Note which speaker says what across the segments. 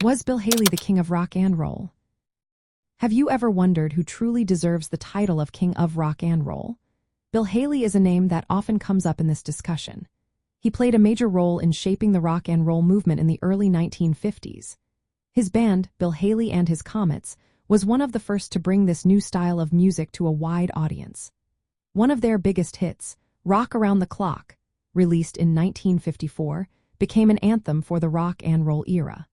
Speaker 1: Was Bill Haley the king of rock and roll? Have you ever wondered who truly deserves the title of king of rock and roll? Bill Haley is a name that often comes up in this discussion. He played a major role in shaping the rock and roll movement in the early 1950s. His band, Bill Haley and His Comets, was one of the first to bring this new style of music to a wide audience. One of their biggest hits, Rock Around the Clock, released in 1954, became an anthem for the rock and roll era.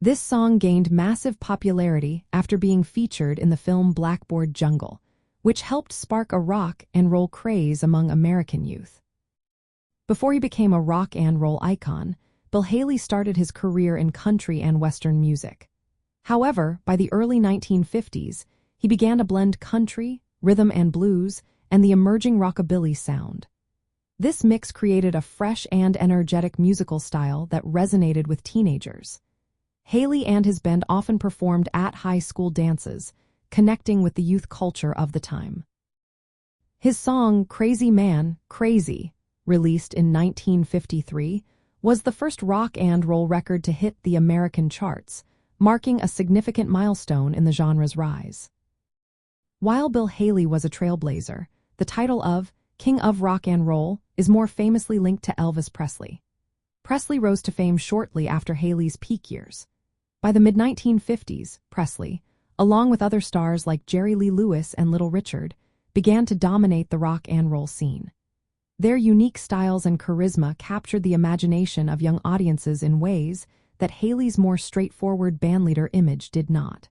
Speaker 1: This song gained massive popularity after being featured in the film Blackboard Jungle, which helped spark a rock and roll craze among American youth. Before he became a rock and roll icon, Bill Haley started his career in country and western music. However, by the early 1950s, he began to blend country, rhythm and blues, and the emerging rockabilly sound. This mix created a fresh and energetic musical style that resonated with teenagers. Haley and his band often performed at high school dances, connecting with the youth culture of the time. His song Crazy Man, Crazy, released in 1953, was the first rock and roll record to hit the American charts, marking a significant milestone in the genre's rise. While Bill Haley was a trailblazer, the title of King of Rock and Roll is more famously linked to Elvis Presley. Presley rose to fame shortly after Haley's peak years. By the mid-1950s, Presley, along with other stars like Jerry Lee Lewis and Little Richard, began to dominate the rock and roll scene. Their unique styles and charisma captured the imagination of young audiences in ways that Haley's more straightforward bandleader image did not.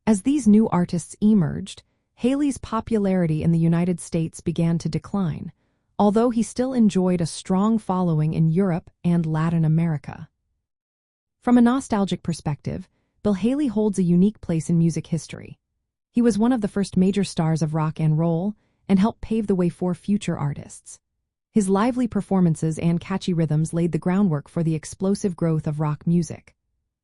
Speaker 1: As these new artists emerged, Haley's popularity in the United States began to decline, although he still enjoyed a strong following in Europe and Latin America. From a nostalgic perspective, Bill Haley holds a unique place in music history. He was one of the first major stars of rock and roll and helped pave the way for future artists. His lively performances and catchy rhythms laid the groundwork for the explosive growth of rock music.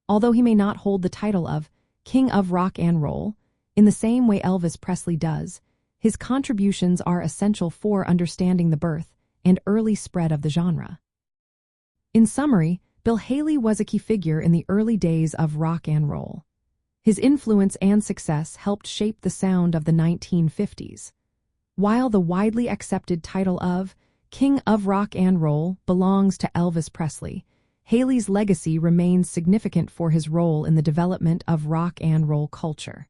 Speaker 1: Although he may not hold the title of King of Rock and Roll, in the same way Elvis Presley does, his contributions are essential for understanding the birth and early spread of the genre. In summary, Bill Haley was a key figure in the early days of rock and roll. His influence and success helped shape the sound of the 1950s. While the widely accepted title of King of Rock and Roll belongs to Elvis Presley, Haley's legacy remains significant for his role in the development of rock and roll culture.